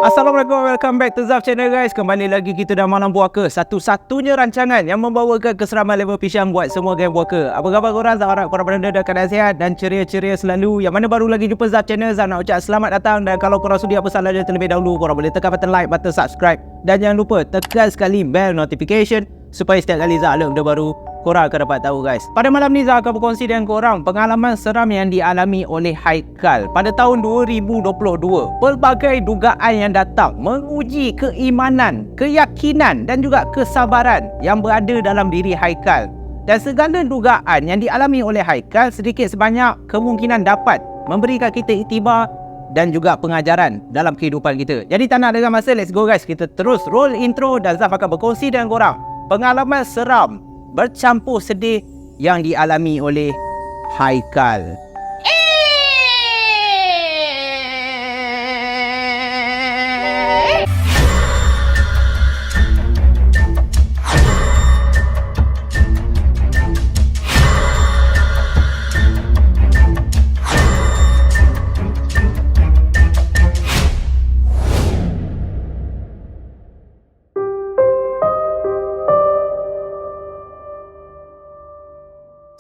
Assalamualaikum, welcome back to Zaf Channel guys. Kembali lagi kita dalam Malam Puaka, satu-satunya rancangan yang membawakan keseraman level pisang buat semua geng puaka. Apa khabar korang? Zaf harap korang berada dalam keadaan sihat dan ceria-ceria selalu. Yang mana baru lagi jumpa Zaf Channel, Zaf nak ucap selamat datang. Dan kalau korang sudi apa salah dia terlebih dahulu, korang boleh tekan button like, button subscribe. Dan jangan lupa tekan sekali bell notification supaya setiap kali Zaf upload video baru, korang akan dapat tahu guys. Pada malam ni Zaf akan berkongsi dengan korang pengalaman seram yang dialami oleh Haikal pada tahun 2022. Pelbagai dugaan yang datang menguji keimanan, keyakinan dan juga kesabaran yang berada dalam diri Haikal. Dan segala dugaan yang dialami oleh Haikal sedikit sebanyak kemungkinan dapat memberikan kita iktibar dan juga pengajaran dalam kehidupan kita. Jadi tak nak dengar masa, let's go guys. Kita terus roll intro dan Zaf akan berkongsi dengan korang pengalaman seram bercampur sedih yang dialami oleh Haikal.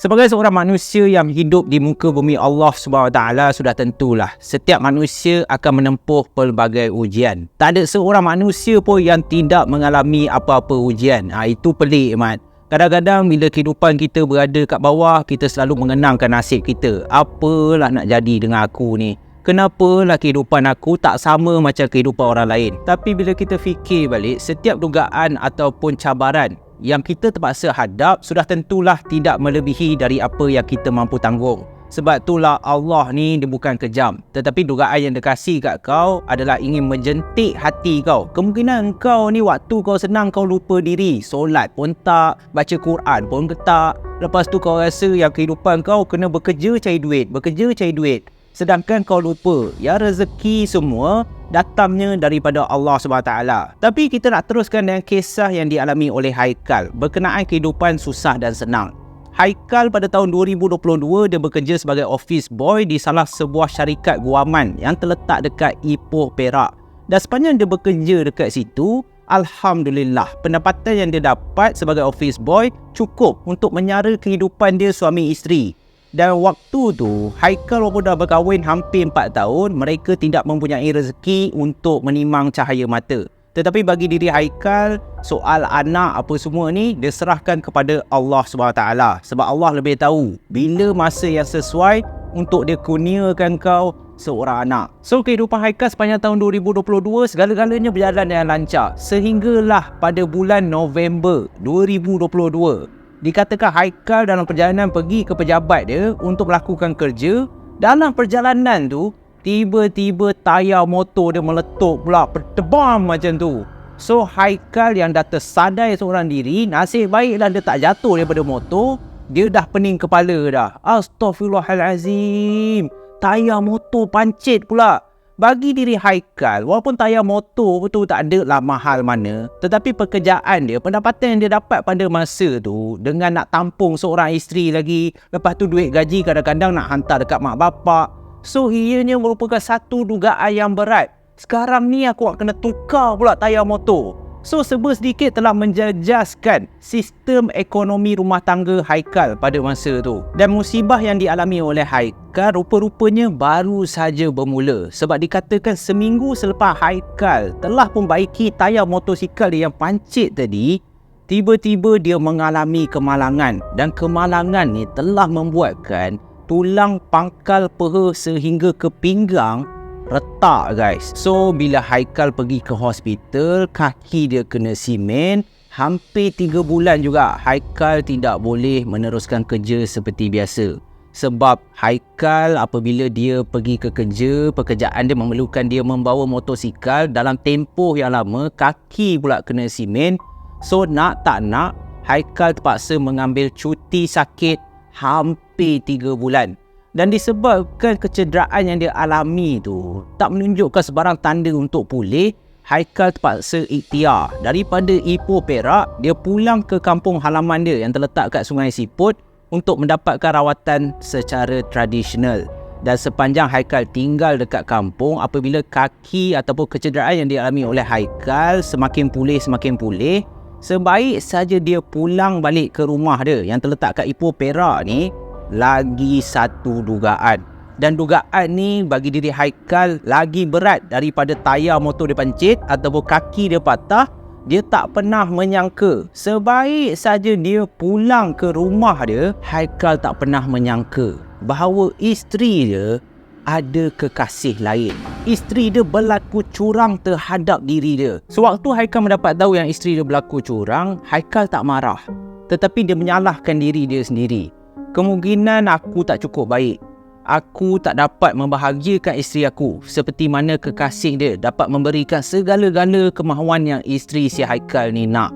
Sebagai seorang manusia yang hidup di muka bumi Allah SWT, sudah tentulah setiap manusia akan menempuh pelbagai ujian. Tak ada seorang manusia pun yang tidak mengalami apa-apa ujian. Itu pelik Mat. Kadang-kadang bila kehidupan kita berada kat bawah, kita selalu mengenangkan nasib kita. Apalah nak jadi dengan aku ni? Kenapalah kehidupan aku tak sama macam kehidupan orang lain? Tapi bila kita fikir balik, setiap dugaan ataupun cabaran yang kita terpaksa hadap sudah tentulah tidak melebihi dari apa yang kita mampu tanggung. Sebab itulah Allah ni dia bukan kejam, tetapi dugaan yang dia kasih kat kau adalah ingin menjentik hati kau. Kemungkinan kau ni waktu kau senang kau lupa diri, solat pun tak, baca Quran pun tak. Lepas tu kau rasa yang kehidupan kau kena bekerja cari duit. Sedangkan kau lupa ya rezeki semua datangnya daripada Allah SWT. Tapi kita nak teruskan dengan kisah yang dialami oleh Haikal berkenaan kehidupan susah dan senang. Haikal pada tahun 2022 dia bekerja sebagai office boy di salah sebuah syarikat guaman yang terletak dekat Ipoh, Perak. Dan sepanjang dia bekerja dekat situ, alhamdulillah pendapatan yang dia dapat sebagai office boy cukup untuk menyara kehidupan dia suami isteri. Dan waktu tu Haikal walaupun dah berkahwin hampir 4 tahun, mereka tidak mempunyai rezeki untuk menimang cahaya mata. Tetapi bagi diri Haikal, soal anak apa semua ni dia serahkan kepada Allah SWT. Sebab Allah lebih tahu bila masa yang sesuai untuk dia kurniakan kau seorang anak. So kehidupan Haikal sepanjang tahun 2022 segala-galanya berjalan dengan lancar. Sehinggalah pada bulan November 2022 dikatakan Haikal dalam perjalanan pergi ke pejabat dia untuk melakukan kerja. Dalam perjalanan tu, tiba-tiba tayar motor dia meletup pula, bertebam macam tu. So Haikal yang dah tersadai seorang diri, nasib baiklah dia tak jatuh daripada motor. Dia dah pening kepala dah. Astaghfirullahalazim, tayar motor pancit pula. Bagi diri Haikal, walaupun tayar motor betul tak ada lah mahal mana, tetapi pekerjaan dia, pendapatan yang dia dapat pada masa tu, dengan nak tampung seorang isteri lagi, lepas tu duit gaji kadang-kadang nak hantar dekat mak bapak. So ianya merupakan satu dugaan yang berat. Sekarang ni aku nak kena tukar pula tayar motor. So serba sedikit telah menjejaskan sistem ekonomi rumah tangga Haikal pada masa tu. Dan musibah yang dialami oleh Haikal rupa-rupanya baru saja bermula. Sebab dikatakan seminggu selepas Haikal telah membaiki tayar motosikal dia yang pancit tadi, tiba-tiba dia mengalami kemalangan. Dan kemalangan ni telah membuatkan tulang pangkal peha sehingga ke pinggang retak guys. So bila Haikal pergi ke hospital, kaki dia kena simen. Hampir 3 bulan juga Haikal tidak boleh meneruskan kerja seperti biasa. Sebab Haikal apabila dia pergi ke kerja, pekerjaan dia memerlukan dia membawa motosikal dalam tempoh yang lama, kaki pula kena simen. So nak tak nak, Haikal terpaksa mengambil cuti sakit hampir 3 bulan. Dan disebabkan kecederaan yang dia alami tu tak menunjukkan sebarang tanda untuk pulih, Haikal terpaksa ikhtiar daripada Ipoh, Perak, dia pulang ke kampung halaman dia yang terletak kat Sungai Siput untuk mendapatkan rawatan secara tradisional. Dan sepanjang Haikal tinggal dekat kampung, apabila kaki ataupun kecederaan yang dialami oleh Haikal semakin pulih, sebaik saja dia pulang balik ke rumah dia yang terletak kat Ipoh Perak ni, lagi satu dugaan. Dan dugaan ni bagi diri Haikal lagi berat daripada tayar motor dia pancit ataupun kaki dia patah. Dia tak pernah menyangka, sebaik saja dia pulang ke rumah dia, Haikal tak pernah menyangka bahawa isteri dia ada kekasih lain. Isteri dia berlaku curang terhadap diri dia. Sewaktu Haikal mendapat tahu yang isteri dia berlaku curang, Haikal tak marah, tetapi dia menyalahkan diri dia sendiri. Kemungkinan aku tak cukup baik. Aku tak dapat membahagiakan isteri aku seperti mana kekasih dia dapat memberikan segala-gala kemahuan yang isteri si Haikal ni nak.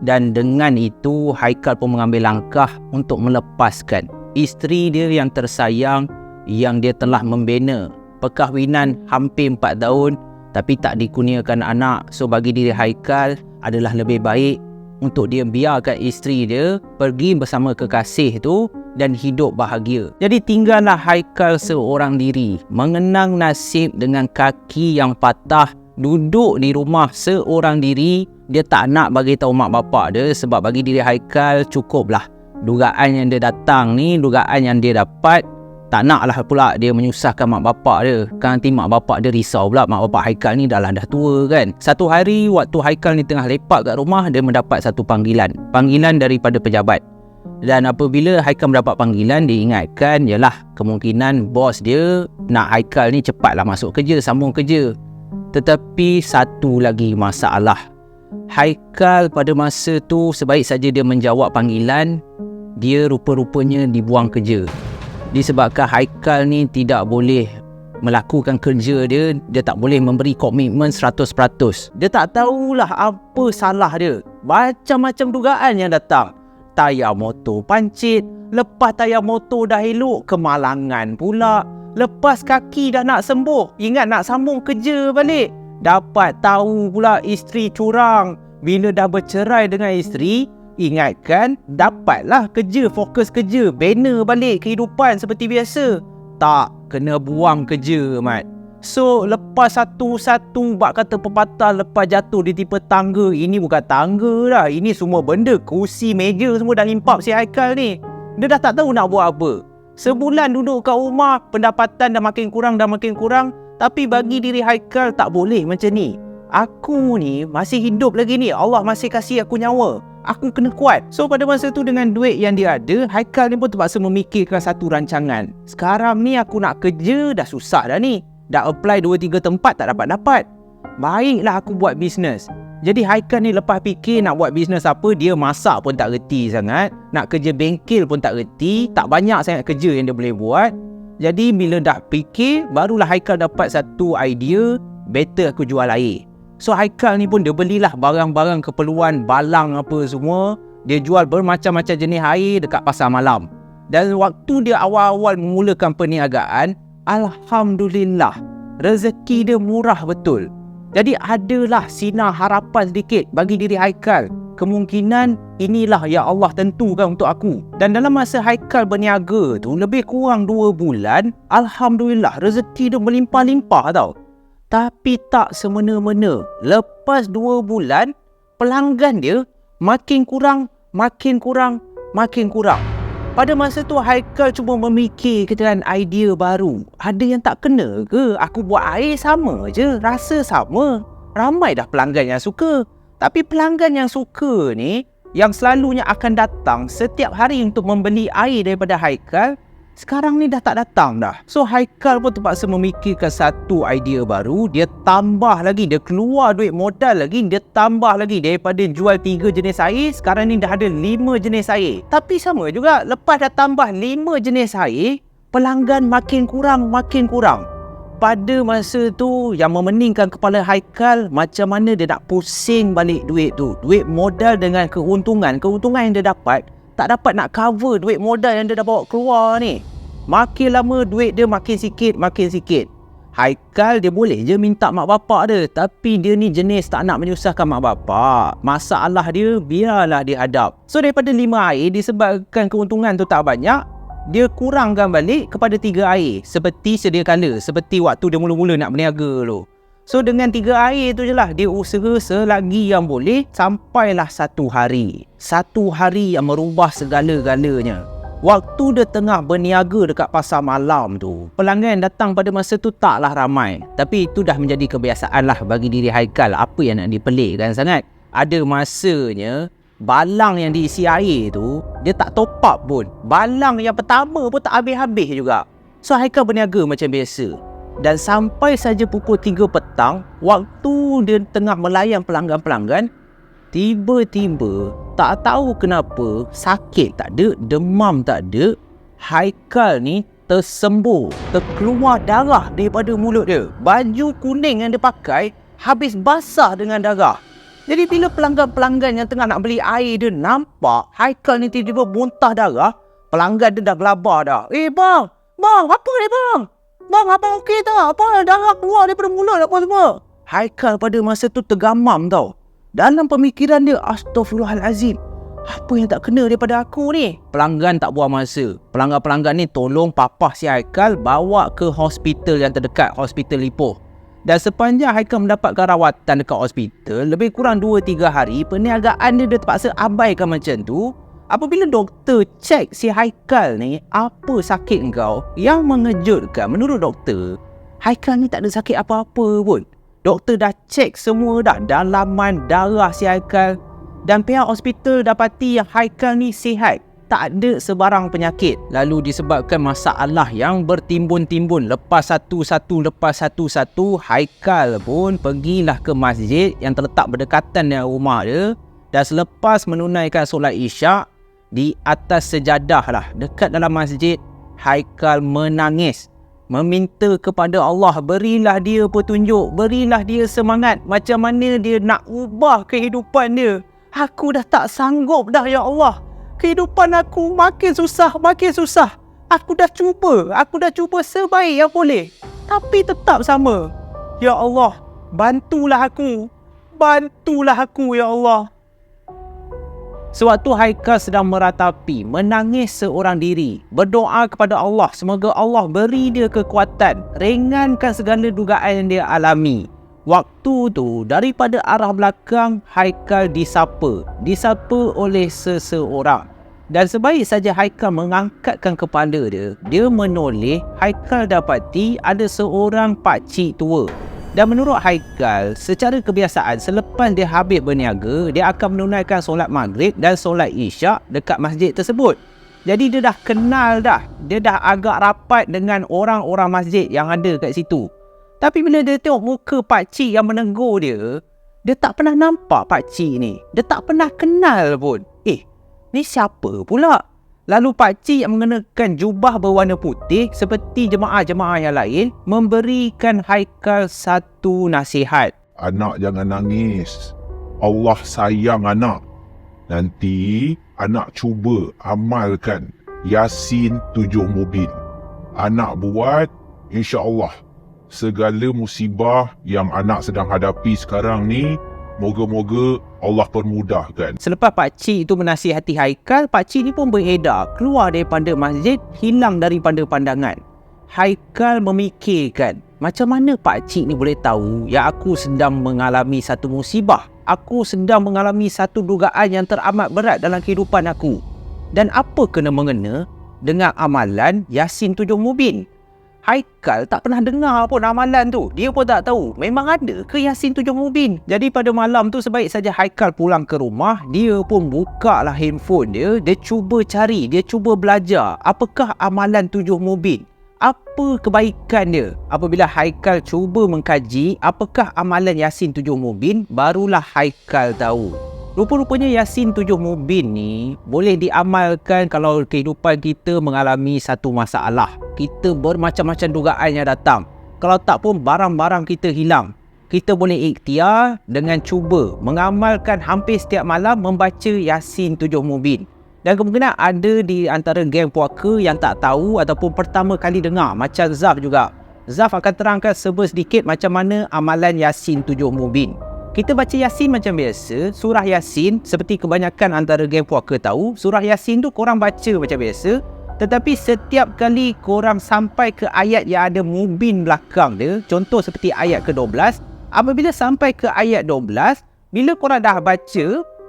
Dan dengan itu, Haikal pun mengambil langkah untuk melepaskan isteri dia yang tersayang, yang dia telah membina perkahwinan hampir 4 tahun tapi tak dikurniakan anak. So bagi diri Haikal adalah lebih baik untuk dia biarkan isteri dia pergi bersama kekasih tu dan hidup bahagia. Jadi tinggallah Haikal seorang diri, mengenang nasib dengan kaki yang patah, duduk di rumah seorang diri. Dia tak nak bagi tahu mak bapak dia sebab bagi diri Haikal cukuplah dugaan yang dia datang ni, dugaan yang dia dapat. Tak naklah pula dia menyusahkan mak bapak dia. Kan nanti mak bapak dia risau pula. Mak bapak Haikal ni dah tua kan. Satu hari waktu Haikal ni tengah lepak kat rumah, dia mendapat satu panggilan daripada pejabat. Dan apabila Haikal mendapat panggilan, dia ingatkan yalah kemungkinan bos dia nak Haikal ni cepatlah masuk kerja, sambung kerja. Tetapi satu lagi masalah. Haikal pada masa tu sebaik saja dia menjawab panggilan, dia rupa-rupanya dibuang kerja. Disebabkan Haikal ni tidak boleh melakukan kerja dia, dia tak boleh memberi komitmen 100%. Dia tak tahulah apa salah dia. Macam-macam dugaan yang datang. Tayar motor pancit, lepas tayar motor dah elok, kemalangan pula. Lepas kaki dah nak sembuh, ingat nak sambung kerja balik. Dapat tahu pula isteri curang. Bila dah bercerai dengan isteri, ingatkan dapatlah kerja, fokus kerja, bina balik kehidupan seperti biasa. Tak, kena buang kerja Mat. So lepas satu-satu bak kata pepatah, lepas jatuh ditipa tangga. Ini bukan tangga dah, ini semua benda, kursi, meja semua dah limpap si Haikal ni. Dia dah tak tahu nak buat apa. Sebulan duduk kat rumah, pendapatan dah makin kurang. Tapi bagi diri Haikal tak boleh macam ni. Aku ni masih hidup lagi ni, Allah masih kasih aku nyawa, aku kena kuat. So pada masa tu dengan duit yang dia ada, Haikal ni pun terpaksa memikirkan satu rancangan. Sekarang ni aku nak kerja dah susah dah ni. Dah apply 2-3 tempat tak dapat-dapat. Baiklah aku buat bisnes. Jadi Haikal ni lepas fikir nak buat bisnes apa, dia masak pun tak reti sangat, nak kerja bengkel pun tak reti, tak banyak sangat kerja yang dia boleh buat. Jadi bila dah fikir, barulah Haikal dapat satu idea, better aku jual air. So Haikal ni pun dia belilah barang-barang keperluan, balang apa semua. Dia jual bermacam-macam jenis air dekat pasar malam. Dan waktu dia awal-awal memulakan perniagaan, alhamdulillah, rezeki dia murah betul. Jadi adalah sinar harapan sedikit bagi diri Haikal. Kemungkinan inilah yang Allah tentukan untuk aku. Dan dalam masa Haikal berniaga tu lebih kurang 2 bulan, alhamdulillah rezeki dia melimpah-limpah tau. Tapi tak semena-mena. Lepas 2 bulan, pelanggan dia makin kurang. Pada masa tu Haikal cuba memikirkan idea baru. Ada yang tak kena ke? Aku buat air sama je, rasa sama. Ramai dah pelanggan yang suka. Tapi pelanggan yang suka ni, yang selalunya akan datang setiap hari untuk membeli air daripada Haikal, sekarang ni dah tak datang dah. So Haikal pun terpaksa memikirkan satu idea baru. Dia tambah lagi, dia keluar duit modal lagi, dia tambah lagi. Daripada jual 3 jenis air, sekarang ni dah ada 5 jenis air. Tapi sama juga, lepas dah tambah 5 jenis air, pelanggan makin kurang. Pada masa tu yang memeningkan kepala Haikal, macam mana dia nak pusing balik duit tu. Duit modal dengan keuntungan yang dia dapat tak dapat nak cover duit modal yang dia dah bawa keluar ni. Makin lama duit dia makin sikit. Haikal dia boleh je minta mak bapak dia, tapi dia ni jenis tak nak menyusahkan mak bapak. Masalah dia biarlah dia hadap. So daripada 5 air, disebabkan keuntungan tu tak banyak, dia kurangkan balik kepada 3 air seperti sedia kala, seperti waktu dia mula-mula nak berniaga tu. So dengan 3 air tu je lah dia usaha selagi yang boleh sampailah 1 hari. 1 hari yang merubah segala-galanya. Waktu dia tengah berniaga dekat pasar malam tu, pelanggan datang pada masa tu taklah ramai. Tapi itu dah menjadi kebiasaan lah bagi diri Haikal. Apa yang nak dipelikkan sangat. Ada masanya balang yang diisi air tu dia tak top up pun. Balang yang pertama pun tak habis-habis juga. So Haikal berniaga macam biasa. Dan sampai saja pukul 3 petang, waktu dia tengah melayan pelanggan-pelanggan, tiba-tiba tak tahu kenapa, sakit tak ada, demam tak ada, Haikal ni tersembur, terkeluar darah daripada mulut dia. Baju kuning yang dia pakai habis basah dengan darah. Jadi bila pelanggan-pelanggan yang tengah nak beli air dia nampak Haikal ni tiba-tiba muntah darah, pelanggan dia dah gelabar dah. Bang, apa ni bang? Bang, abang okey tak? Apa darah keluar daripada mulut apa semua? Haikal pada masa tu tergamam tau. Dalam pemikiran dia, Astaghfirullahalazim, apa yang tak kena daripada aku ni? Pelanggan tak buang masa. Pelanggan-pelanggan ni tolong papah si Haikal bawa ke hospital yang terdekat, Hospital Ipoh. Dan sepanjang Haikal mendapatkan rawatan dekat hospital, lebih kurang 2-3 hari, perniagaan dia terpaksa abaikan macam tu. Apabila doktor cek si Haikal ni, apa sakit kau? Yang mengejutkan, menurut doktor, Haikal ni tak ada sakit apa-apa pun. Doktor dah cek semua dah, dalaman darah si Haikal. Dan pihak hospital dapati yang Haikal ni sihat, tak ada sebarang penyakit. Lalu disebabkan masalah yang bertimbun-timbun, lepas satu, Haikal pun pergilah ke masjid yang terletak berdekatan dengan rumah dia. Dan selepas menunaikan solat Isyak, di atas sejadah lah dekat dalam masjid, Haikal menangis, meminta kepada Allah, berilah dia petunjuk, berilah dia semangat, macam mana dia nak ubah kehidupan dia. Aku dah tak sanggup dah ya Allah, kehidupan aku makin susah. Aku dah cuba sebaik yang boleh, tapi tetap sama. Ya Allah, bantulah aku ya Allah. Sewaktu Haikal sedang meratapi, menangis seorang diri, berdoa kepada Allah, semoga Allah beri dia kekuatan, ringankan segala dugaan yang dia alami. Waktu tu, daripada arah belakang, Haikal disapa oleh seseorang. Dan sebaik saja Haikal mengangkatkan kepala dia menoleh, Haikal dapati ada seorang pakcik tua. Dan menurut Haikal, secara kebiasaan selepas dia habis berniaga, dia akan menunaikan solat maghrib dan solat isyak dekat masjid tersebut. Jadi dia dah kenal dah, dia dah agak rapat dengan orang-orang masjid yang ada kat situ. Tapi bila dia tengok muka pakcik yang menegur dia tak pernah nampak pakcik ni, dia tak pernah kenal pun. Ni siapa pula? Lalu pakcik yang mengenakan jubah berwarna putih seperti jemaah-jemaah yang lain memberikan Haikal satu nasihat. Anak jangan nangis. Allah sayang anak. Nanti anak cuba amalkan Yasin 7 Mubin. Anak buat, insya-Allah segala musibah yang anak sedang hadapi sekarang ni, moga-moga Allah permudahkan. Selepas pakcik itu menasihati Haikal, pakcik ni pun beredar, keluar daripada masjid, hilang daripada pandangan. Haikal memikirkan, macam mana pakcik ni boleh tahu yang aku sedang mengalami satu musibah? Aku sedang mengalami satu dugaan yang teramat berat dalam kehidupan aku. Dan apa kena-mengena dengan amalan Yasin 7 Mubin? Haikal tak pernah dengar pun amalan tu. Dia pun tak tahu memang ada ke Yasin 7 Mubin. Jadi pada malam tu sebaik saja Haikal pulang ke rumah, dia pun buka lah handphone dia. Dia cuba cari, dia cuba belajar apakah amalan 7 Mubin, apa kebaikan dia. Apabila Haikal cuba mengkaji apakah amalan Yasin 7 Mubin, barulah Haikal tahu. Rupa-rupanya Yasin 7 Mubin ni boleh diamalkan kalau kehidupan kita mengalami satu masalah. Kita bermacam-macam dugaan yang datang. Kalau tak pun barang-barang kita hilang. Kita boleh ikhtiar dengan cuba mengamalkan hampir setiap malam membaca Yasin 7 Mubin. Dan kemungkinan ada di antara geng puaka yang tak tahu ataupun pertama kali dengar, macam Zaf juga. Zaf akan terangkan sedikit macam mana amalan Yasin 7 Mubin. Kita baca Yasin macam biasa, surah Yasin seperti kebanyakan antara geng puaka tahu, surah Yasin tu korang baca macam biasa. Tetapi setiap kali korang sampai ke ayat yang ada mubin belakang dia, contoh seperti ayat ke-12, apabila sampai ke ayat 12, bila korang dah baca,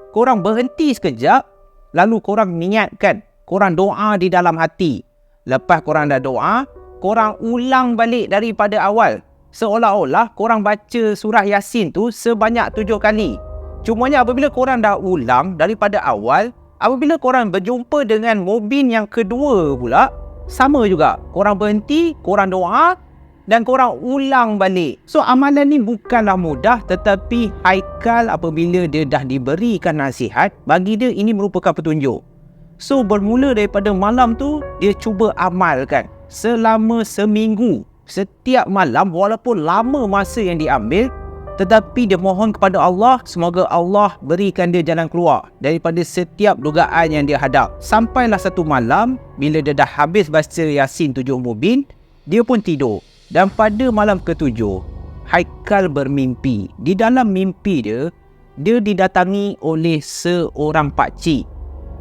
korang berhenti sekejap, lalu korang niatkan, korang doa di dalam hati. Lepas korang dah doa, korang ulang balik daripada awal. Seolah-olah korang baca surah Yasin tu sebanyak 7 kali. Cumanya apabila korang dah ulang daripada awal, apabila korang berjumpa dengan mubin yang kedua pula, sama juga. Korang berhenti, korang doa dan korang ulang balik. So amalan ni bukanlah mudah, tetapi Haikal apabila dia dah diberikan nasihat, bagi dia ini merupakan petunjuk. So bermula daripada malam tu, dia cuba amalkan selama seminggu. Setiap malam, walaupun lama masa yang diambil, tetapi dia mohon kepada Allah, semoga Allah berikan dia jalan keluar daripada setiap dugaan yang dia hadap. Sampailah satu malam, bila dia dah habis baca Yasin 7 mubin, dia pun tidur. Dan pada malam ke-7, Haikal bermimpi. Di dalam mimpi dia didatangi oleh seorang pakcik.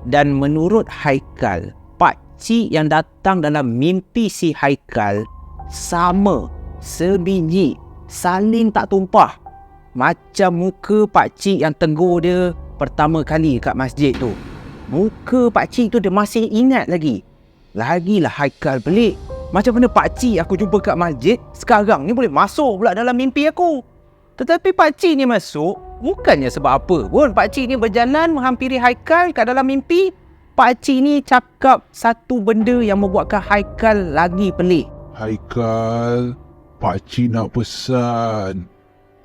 Dan menurut Haikal, pakcik yang datang dalam mimpi si Haikal sama, sebiji, saling tak tumpah. Macam muka pakcik yang tegur dia pertama kali kat masjid tu. Muka pakcik tu dia masih ingat lagi. Lagilah Haikal pelik. Macam mana pakcik aku jumpa kat masjid sekarang ni boleh masuk pula dalam mimpi aku. Tetapi pakcik ni masuk bukannya sebab apa pun. Pakcik ni berjalan menghampiri Haikal kat dalam mimpi. Pakcik ni cakap satu benda yang membuatkan Haikal lagi pelik. Haikal, pakcik nak pesan,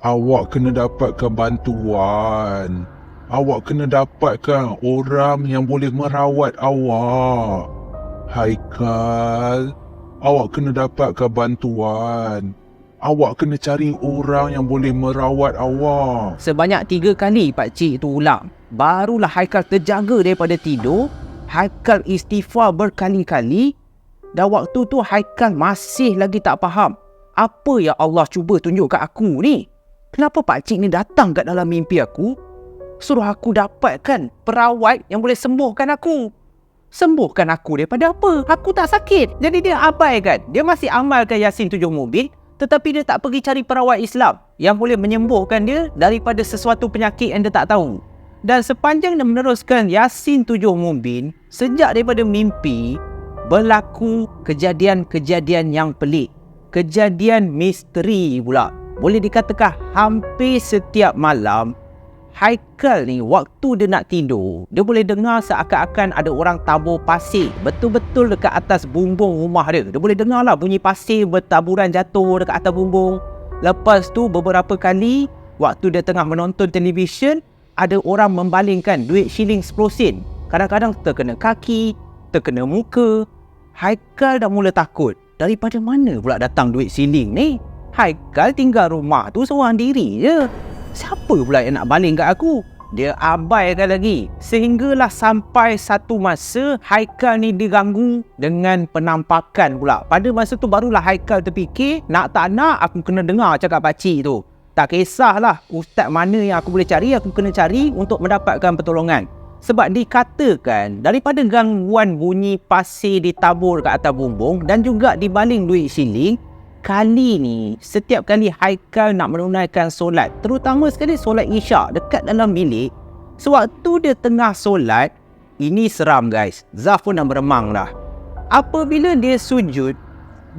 awak kena dapatkan bantuan. Awak kena dapatkan orang yang boleh merawat awak. Haikal, awak kena dapatkan bantuan. Awak kena cari orang yang boleh merawat awak. Sebanyak 3 kali pakcik tu ulang. Barulah Haikal terjaga daripada tidur. Haikal istighfar berkali-kali. Dan waktu tu Haikal masih lagi tak faham. Apa yang Allah cuba tunjuk kat aku ni? Kenapa pakcik ni datang kat dalam mimpi aku? Suruh aku dapatkan perawat yang boleh sembuhkan aku. Sembuhkan aku daripada apa? Aku tak sakit. Jadi dia abaikan. Dia masih amalkan Yasin 7 mubin, tetapi dia tak pergi cari perawat Islam yang boleh menyembuhkan dia daripada sesuatu penyakit yang dia tak tahu. Dan sepanjang dia meneruskan Yasin 7 mubin, sejak daripada mimpi, berlaku kejadian-kejadian yang pelik. Kejadian misteri pula. Boleh dikatakan hampir setiap malam, Haikal ni waktu dia nak tidur, dia boleh dengar seakan-akan ada orang tabur pasir betul-betul dekat atas bumbung rumah dia. Dia boleh dengar lah bunyi pasir bertaburan jatuh dekat atas bumbung. Lepas tu beberapa kali, waktu dia tengah menonton televisyen, ada orang membalingkan duit shilling 10 sen. Kadang-kadang terkena kaki, terkena muka. Haikal dah mula takut. Daripada mana pula datang duit siling ni? Haikal tinggal rumah tu seorang diri je. Siapa pula yang nak baling kat aku? Dia abaikan lagi. Sehinggalah sampai satu masa Haikal ni diganggu dengan penampakan pula. Pada masa tu barulah Haikal terfikir, nak tak nak aku kena dengar cakap pakcik tu. Tak kisahlah ustaz mana yang aku boleh cari, aku kena cari untuk mendapatkan pertolongan. Sebab dikatakan daripada gangguan bunyi pasir ditabur kat atas bumbung dan juga dibaling duit siling, kali ni setiap kali Haikal nak menunaikan solat, terutama sekali solat isyak dekat dalam bilik, sewaktu dia tengah solat, ini seram guys, Zaf pun dah meremang dah. Apabila dia sujud,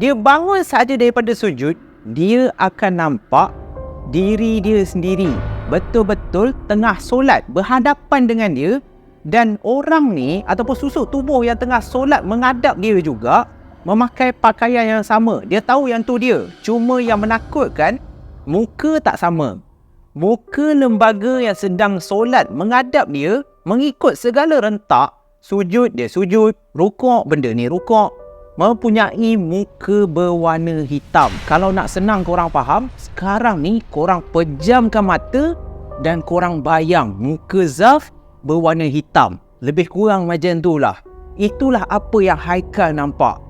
dia bangun saja daripada sujud, dia akan nampak diri dia sendiri betul-betul tengah solat berhadapan dengan dia. Dan orang ni ataupun susuk tubuh yang tengah solat menghadap dia juga memakai pakaian yang sama. Dia tahu yang tu dia. Cuma yang menakutkan, muka tak sama. Muka lembaga yang sedang solat menghadap dia, mengikut segala rentak, sujud dia sujud, rukuk benda ni rukuk, mempunyai muka berwarna hitam. Kalau nak senang korang faham, sekarang ni korang pejamkan mata dan korang bayang muka Zaf berwarna hitam. Lebih kurang macam tu lah. Itulah apa yang Haikal nampak.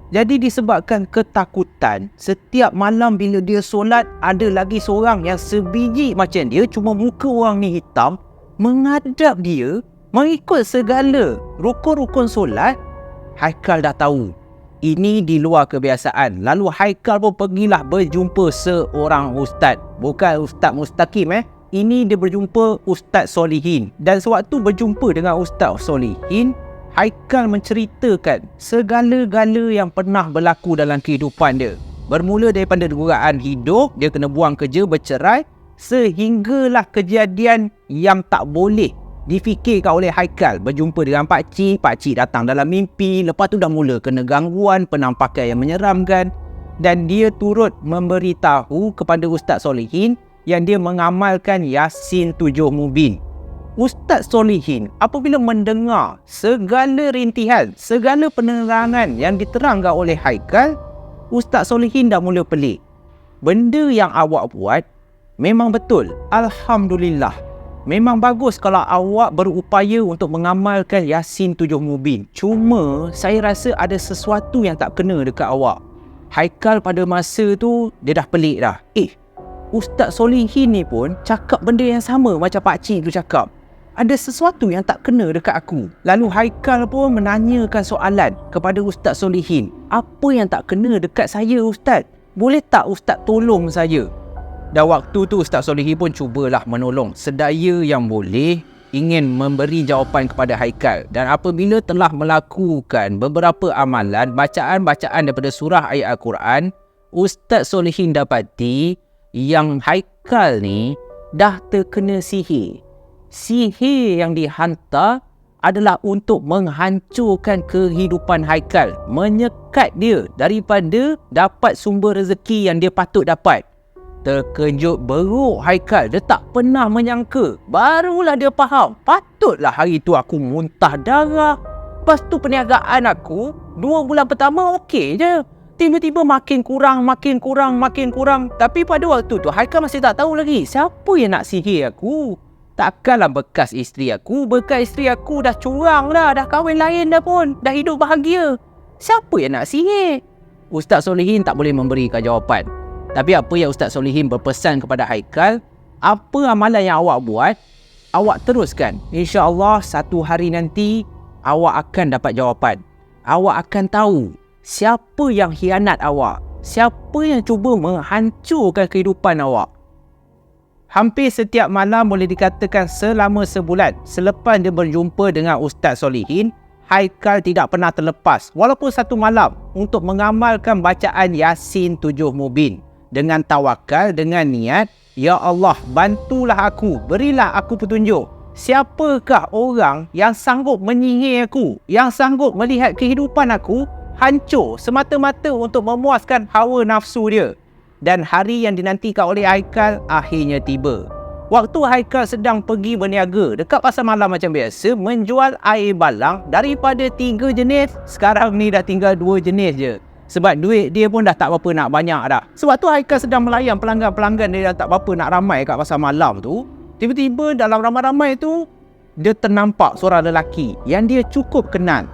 Jadi disebabkan ketakutan, setiap malam bila dia solat, ada lagi seorang yang sebiji macam dia, cuma muka orang ni hitam, menghadap dia, mengikut segala rukun-rukun solat. Haikal dah tahu ini di luar kebiasaan. Lalu Haikal pun pergilah berjumpa seorang ustaz. Bukan Ustaz Mustaqim Ini dia berjumpa Ustaz Solihin. Dan sewaktu berjumpa dengan Ustaz Solihin, Haikal menceritakan segala-gala yang pernah berlaku dalam kehidupan dia. Bermula daripada dugaan hidup, dia kena buang kerja, bercerai, sehinggalah kejadian yang tak boleh difikirkan oleh Haikal. Berjumpa dengan pakcik datang dalam mimpi, lepas tu dah mula kena gangguan, penampakan yang menyeramkan, dan dia turut memberitahu kepada Ustaz Solihin yang dia mengamalkan Yasin 7 Mubin. Ustaz Solihin apabila mendengar segala rintihan, segala penerangan yang diterangkan oleh Haikal, Ustaz Solihin dah mula pelik. Benda yang awak buat memang betul, Alhamdulillah. Memang bagus kalau awak berupaya untuk mengamalkan Yasin 7 Mubin. Cuma saya rasa ada sesuatu yang tak kena dekat awak. Haikal pada masa tu dia dah pelik dah. Ustaz Solihin ni pun cakap benda yang sama macam pakcik tu cakap. Ada sesuatu yang tak kena dekat aku. Lalu Haikal pun menanyakan soalan kepada Ustaz Solihin. Apa yang tak kena dekat saya, Ustaz? Boleh tak Ustaz tolong saya? Dan waktu tu Ustaz Solihin pun cubalah menolong sedaya yang boleh, ingin memberi jawapan kepada Haikal. Dan apabila telah melakukan beberapa amalan, bacaan-bacaan daripada surah ayat Al-Quran, Ustaz Solihin dapati yang Haikal ni dah terkena sihir. Sihir yang dihantar adalah untuk menghancurkan kehidupan Haikal, menyekat dia daripada dapat sumber rezeki yang dia patut dapat. Terkejut beruk Haikal, dia tak pernah menyangka. Barulah dia faham, patutlah hari tu aku muntah darah. Lepas tu perniagaan aku 2 bulan pertama okey je, tiba-tiba makin kurang. Tapi pada waktu tu Haikal masih tak tahu lagi siapa yang nak sihir aku. Takkanlah bekas isteri aku. Bekas isteri aku dah curang dah, dah kahwin lain dah pun, dah hidup bahagia. Siapa yang nak sihir? Ustaz Solihin tak boleh memberikan jawapan. Tapi apa yang Ustaz Solihin berpesan kepada Haikal, apa amalan yang awak buat, awak teruskan. InsyaAllah satu hari nanti awak akan dapat jawapan. Awak akan tahu siapa yang khianat awak, siapa yang cuba menghancurkan kehidupan awak. Hampir setiap malam, boleh dikatakan selama sebulan selepas dia berjumpa dengan Ustaz Solihin, Haikal tidak pernah terlepas walaupun satu malam untuk mengamalkan bacaan Yasin 7 Mubin. Dengan tawakal, dengan niat, Ya Allah, bantulah aku, berilah aku petunjuk. Siapakah orang yang sanggup menyihir aku, yang sanggup melihat kehidupan aku hancur semata-mata untuk memuaskan hawa nafsu dia. Dan hari yang dinantikan oleh Haikal akhirnya tiba. Waktu Haikal sedang pergi berniaga dekat pasar malam macam biasa, menjual air balang daripada 3 jenis, sekarang ni dah tinggal 2 jenis je. Sebab duit dia pun dah tak berapa nak banyak dah. Sebab tu Haikal sedang melayan pelanggan-pelanggan dia dah tak berapa nak ramai kat pasar malam tu. Tiba-tiba dalam ramai-ramai tu, dia ternampak seorang lelaki yang dia cukup kenal.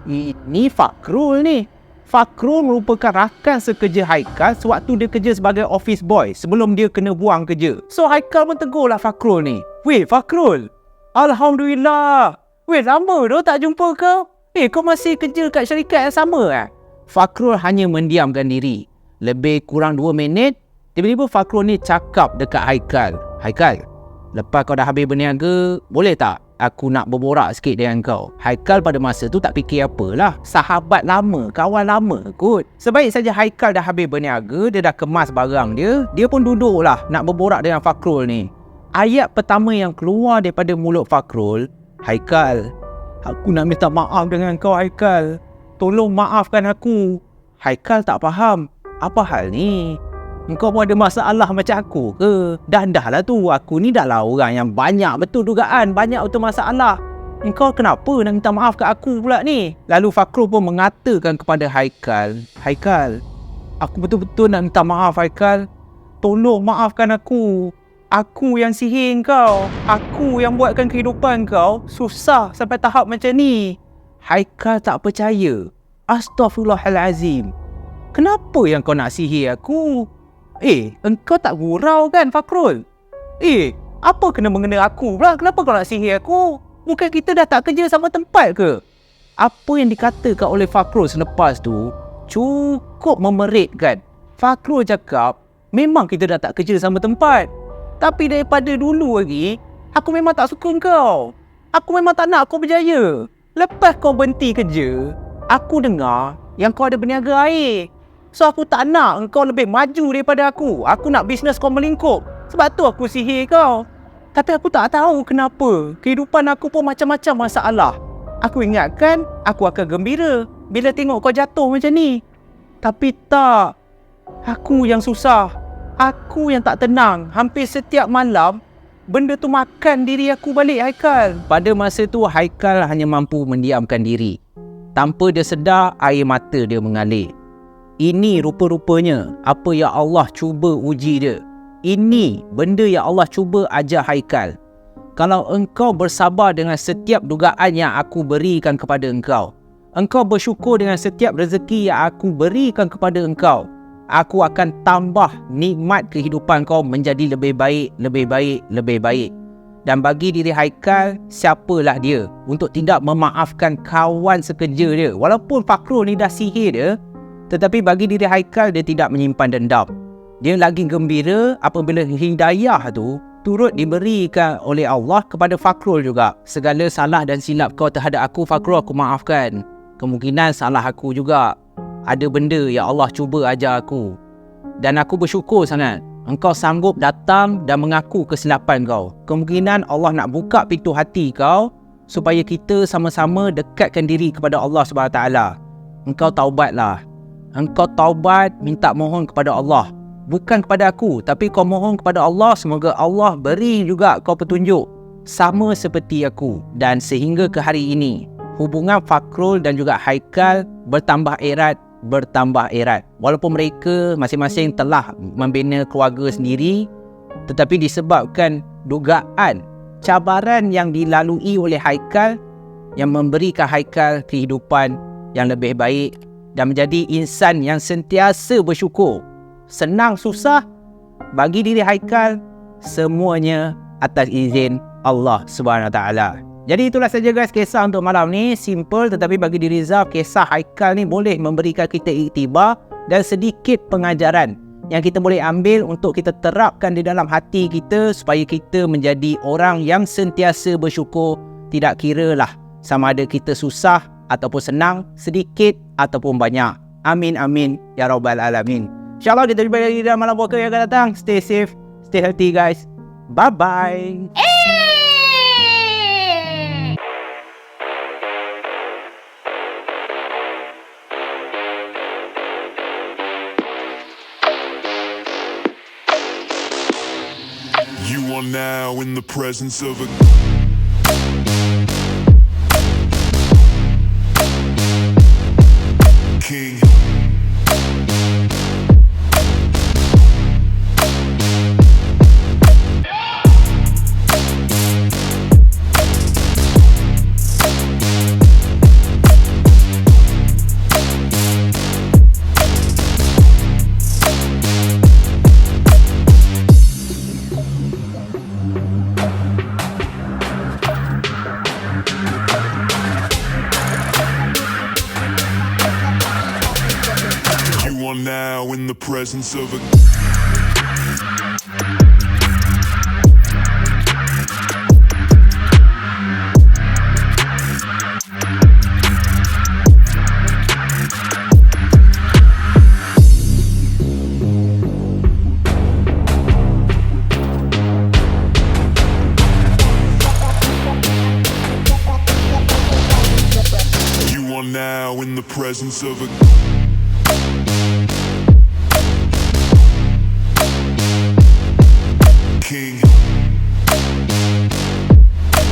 Ini Fakrul ni. Fakrul merupakan rakan sekerja Haikal sewaktu dia kerja sebagai office boy sebelum dia kena buang kerja. So Haikal pun tegurlah Fakrul ni. Weh Fakrul, Alhamdulillah. Weh, lama dah tak jumpa kau. Kau masih kerja kat syarikat yang sama Fakrul hanya mendiamkan diri. Lebih kurang 2 minit, tiba-tiba Fakrul ni cakap dekat Haikal. Haikal, lepas kau dah habis berniaga, boleh tak aku nak berborak sikit dengan kau? Haikal pada masa tu tak fikir apalah. Sahabat lama, kawan lama kot. Sebaik saja Haikal dah habis berniaga, dia dah kemas barang dia, dia pun duduklah nak berborak dengan Fakrul ni. Ayat pertama yang keluar daripada mulut Fakrul, Haikal, aku nak minta maaf dengan kau Haikal. Tolong maafkan aku. Haikal tak faham. Apa hal ni? Engkau pun ada masalah macam aku ke? Dah lah tu, aku ni dah lah orang yang banyak betul dugaan, banyak betul masalah. Engkau kenapa nak minta maaf kat aku pula ni? Lalu Fakrul pun mengatakan kepada Haikal, Haikal, aku betul-betul nak minta maaf Haikal. Tolong maafkan aku. Aku yang sihir kau. Aku yang buatkan kehidupan kau susah sampai tahap macam ni. Haikal tak percaya. Astaghfirullahalazim. Kenapa yang kau nak sihir aku? Engkau tak gurau kan Fakrul? Apa kena mengena aku pula? Kenapa kau nak sihir aku? Bukan kita dah tak kerja sama tempat ke? Apa yang dikatakan oleh Fakrul selepas tu cukup memeritkan. Fakrul cakap, memang kita dah tak kerja sama tempat. Tapi daripada dulu lagi, aku memang tak suka kau. Aku memang tak nak kau berjaya. Lepas kau berhenti kerja, aku dengar yang kau ada berniaga air. So aku tak nak kau lebih maju daripada aku. Aku nak bisnes kau melingkup. Sebab tu aku sihir kau. Tapi aku tak tahu kenapa. Kehidupan aku pun macam-macam masalah. Aku ingatkan aku akan gembira bila tengok kau jatuh macam ni. Tapi tak. Aku yang susah. Aku yang tak tenang. Hampir setiap malam, benda tu makan diri aku balik, Haikal. Pada masa tu, Haikal hanya mampu mendiamkan diri. Tanpa dia sedar, air mata dia mengalir. Ini rupa-rupanya apa yang Allah cuba uji dia. Ini benda yang Allah cuba ajar Haikal. Kalau engkau bersabar dengan setiap dugaan yang aku berikan kepada engkau, engkau bersyukur dengan setiap rezeki yang aku berikan kepada engkau, aku akan tambah nikmat kehidupan kau menjadi lebih baik, lebih baik, lebih baik. Dan bagi diri Haikal, siapalah dia untuk tidak memaafkan kawan sekerja dia. Walaupun Fakrul ni dah sihir dia, tetapi bagi diri Haikal, dia tidak menyimpan dendam. Dia lagi gembira apabila hidayah tu turut diberikan oleh Allah kepada Fakrul juga. Segala salah dan silap kau terhadap aku, Fakrul, aku maafkan. Kemungkinan salah aku juga. Ada benda yang Allah cuba ajar aku. Dan aku bersyukur sangat engkau sanggup datang dan mengaku kesilapan kau. Kemungkinan Allah nak buka pintu hati kau supaya kita sama-sama dekatkan diri kepada Allah SWT. Engkau taubatlah. Engkau taubat, minta mohon kepada Allah. Bukan kepada aku, tapi kau mohon kepada Allah. Semoga Allah beri juga kau petunjuk sama seperti aku. Dan sehingga ke hari ini, hubungan Fakrul dan juga Haikal bertambah erat. Walaupun mereka masing-masing telah membina keluarga sendiri, tetapi disebabkan dugaan cabaran yang dilalui oleh Haikal yang memberikan Haikal kehidupan yang lebih baik dan menjadi insan yang sentiasa bersyukur. Senang susah, bagi diri Haikal, semuanya atas izin Allah SWT. Jadi itulah saja guys kisah untuk malam ni. Simple, tetapi bagi diri Zaf, kisah Haikal ni boleh memberikan kita iktibar dan sedikit pengajaran yang kita boleh ambil untuk kita terapkan di dalam hati kita supaya kita menjadi orang yang sentiasa bersyukur. Tidak kira lah sama ada kita susah ataupun senang, sedikit ataupun banyak. Amin amin ya rabbal alamin. InsyaAllah kita jumpa lagi dalam malam poker yang akan datang. Stay safe, stay healthy guys. Bye-bye. You are now in the presence of a king. Now in the presence of a You are now in the presence of a